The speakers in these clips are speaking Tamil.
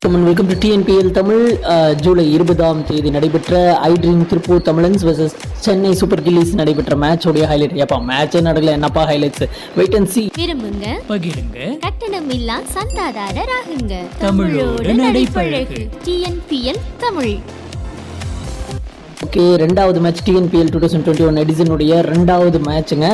Welcome to TNPL Tamil. July 20ஆம் தேதி நடைபெற்ற idream thiruppur Tamizhans vs Chennai super gillies நடைபெற்ற மேட்ச் உடைய ஹைலைட். ஏப்பா மேட்சே நடக்கல, என்னப்பா ஹைலைட்ஸ்? Wait and see. விரும்புங்க, பகிருங்க, கட்டணமில்லா சந்தாதாரராகுங்க. தமிழோடு நடைபழகு. TNPL தமிழ். ஓகே, ரெண்டாவது மேட்ச் TNPL 2021 எடிஷனுடைய ரெண்டாவது மேட்சுங்க.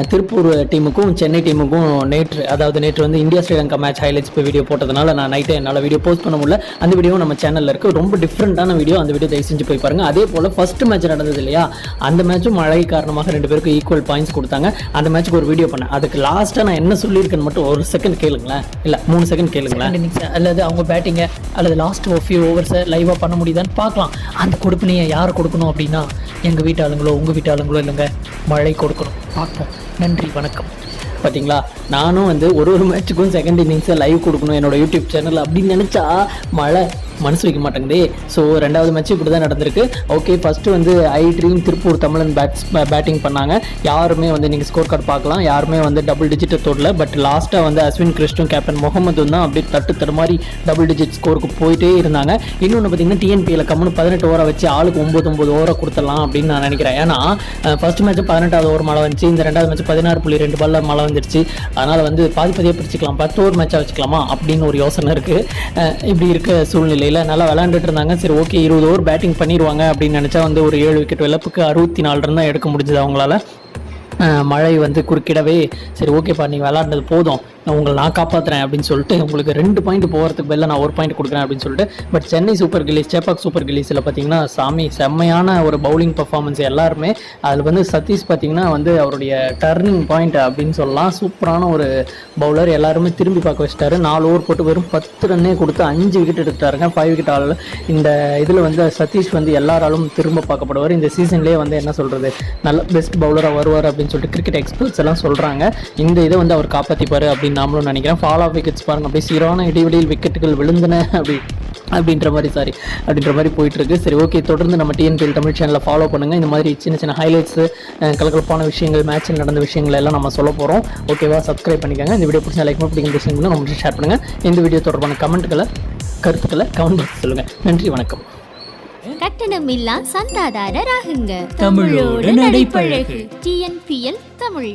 திருப்பூர் டீமுக்கும் சென்னை டீமுக்கும் நேற்று வந்து இந்தியா ஸ்ரீலங்கா மேட்ச் ஹைலைட்ஸ் இப்போ வீடியோ போட்டதுனால நான் நைட்டே என்னால் வீடியோ போஸ்ட் பண்ண முடியல. அந்த வீடியோ நம்ம சேனலில் இருக்குது. ரொம்ப டிஃப்ரெண்ட்டான வீடியோ. அந்த வீடியோ தயவு செஞ்சு போய் பாருங்கள். அதே போல் ஃபர்ஸ்ட் மேட்ச் நடந்தது இல்லையா, அந்த மேட்சும் மழை காரணமாக 2 பேருக்கும் ஈக்குவல் பாயிண்ட்ஸ் கொடுத்தாங்க. அந்த மேட்ச்சுக்கு ஒரு வீடியோ பண்ணேன். அதுக்கு லாஸ்ட்டாக நான் என்ன சொல்லியிருக்கேன்னு மட்டும் ஒரு செகண்ட் கேளுங்களேன், இல்லை 3 செகண்ட் கேளுங்களேன். அல்லது அவங்க பேட்டிங்கை அல்லது லாஸ்ட் ஃபியூ ஓவர்ஸை லைவாக பண்ண முடியுதான்னு பார்க்கலாம். அந்த கொடுப்பினையை யார் கொடுக்கணும் அப்படின்னா, எங்கள் வீட்டு ஆளுங்களோ உங்கள் வீட்டு ஆளுங்களோ இல்லைங்க, மழை கொடுக்கணும். பார்ப்போம். நன்றி, வணக்கம். பார்த்தீங்களா, நானும் வந்து ஒரு மேட்சுக்கும் செகண்ட் இன்னிங்ஸை லைவ் கொடுக்கணும் என்னோட யூடியூப் சேனல் அப்படின்னு நினச்சா மழை மனசு வைக்க மாட்டேங்குதே. ஸோ ரெண்டாவது மேட்ச் இப்படி தான் நடந்திருக்கு. ஓகே, ஃபஸ்ட்டு வந்து idream திருப்பூர் தமிழன் பேட்டிங் பண்ணாங்க. யாருமே வந்து நீங்கள் ஸ்கோர் கார்டு பார்க்கலாம், யாருமே வந்து டபுள் டிஜிட்டை தொடல. பட் லாஸ்ட்டாக வந்து அஸ்வின் கிறிஸ்டும் கேப்டன் முகமதும் தான் அப்படியே தட்டு மாதிரி டபுள் டிஜிட் ஸ்கோருக்கு போயிட்டே இருந்தாங்க. இன்னொன்று பார்த்தீங்கன்னா TNPL கம்முன்னு 18 ஓவரை வச்சு ஆளுக்கு 9 ஓவரை கொடுத்துடலாம் அப்படின்னு நான் நினைக்கிறேன். ஏன்னா ஃபர்ஸ்ட் மேட்ச் 18வது ஓவர் மழை வந்துச்சு, இந்த ரெண்டாவது மேட்ச் 16.2 பால்ல மழை வந்துருச்சு. அதனால் வந்து பாதியாக பிரிச்சுக்கலாம், 10 ஓவர் மேட்சாக வச்சுக்கலாமா அப்படின்னு ஒரு யோசனை இருக்குது. இப்படி இருக்க சூழ்நிலையில் நல்லா விளையாண்டுட்டு இருந்தாங்க. சரி, ஓகே 20 ஓவர் பேட்டிங் பண்ணிடுவாங்க அப்படின்னு நினச்சா வந்து ஒரு 7 விக்கெட் இழப்புக்கு 64 ரன் தான் எடுக்க முடிஞ்சது அவங்களால. மழை வந்து குறுக்கிடவே, சரி ஓகேப்பா நீங்கள் விளையாடுனது போதும், உங்களை நான் காப்பாற்றுறேன் அப்படின்னு சொல்லிட்டு உங்களுக்கு 2 பாயிண்ட் போகிறதுக்கு பதில் நான் 1 பாயிண்ட் கொடுக்குறேன் அப்படின்னு சொல்லிட்டு. But Chennai super Gillies Chepauk super கில்லிஸில் பார்த்தீங்கன்னா செம்மையான ஒரு பவுலிங் பர்ஃபார்மன்ஸ் எல்லாருமே. அதில் வந்து சதீஷ் பார்த்தீங்கன்னா வந்து அவருடைய டர்னிங் பாயிண்ட் அப்படின்னு சொல்லலாம். சூப்பரான ஒரு பவுலர், எல்லாருமே திரும்பி பார்க்க வச்சிட்டாரு. 4 ஓவர் போட்டு வெறும் 10 ரன்னே கொடுத்து 5 விக்கெட் எடுத்துட்டாருங்க. 5 விக்கெட் ஆள். இந்த இதில் வந்து சதீஷ் வந்து எல்லாராலும் திரும்ப பார்க்கப்படுவார். இந்த சீசன்லேயே வந்து என்ன சொல்கிறது, நல்ல பெஸ்ட் பவுலராக வருவார் அப்படின்னு சொல்லிட்டு கிரிக்கெட் எக்ஸ்பர்ட்ஸ் எல்லாம் சொல்கிறாங்க. இந்த இதை வந்து அவர் காப்பாற்றிப்பார் அப்படின்னு நாமளும் நினைக்கிறேன். ஃபால் ஆஃப் விக்கெட்ஸ் பாருங்க, அப்படியே சீரான இடைவெளியில் விக்கெட்டுகள் விழுந்தன அப்படின்ற மாதிரி போயிட்டு இருக்கு. சரி, ஓகே, தொடர்ந்து நம்ம TNPL தமிழ் சேனலில் ஃபாலோ பண்ணுங்கள். இந்த மாதிரி சின்ன ஹைலைட்ஸ், கலகலப்பான விஷயங்கள், மேட்சில் நடந்த விஷயங்கள் எல்லாம் நம்ம சொல்ல போகிறோம். ஓகேவா, சப்ஸ்கிரைப் பண்ணிக்கோங்க. இந்த வீடியோ பிடிச்சா லைக் பிடிக்கிற விஷயங்களும் நம்ம ஷேர் பண்ணுங்கள். இந்த வீடியோ தொடர்பான கருத்துக்களை கமெண்ட் பாக்ஸ் சொல்லுங்கள். நன்றி, வணக்கம். கட்டணமில்லா சந்தாதாரராகுங்க. தமிழோடு நடைபழகு. TNPL தமிழ்.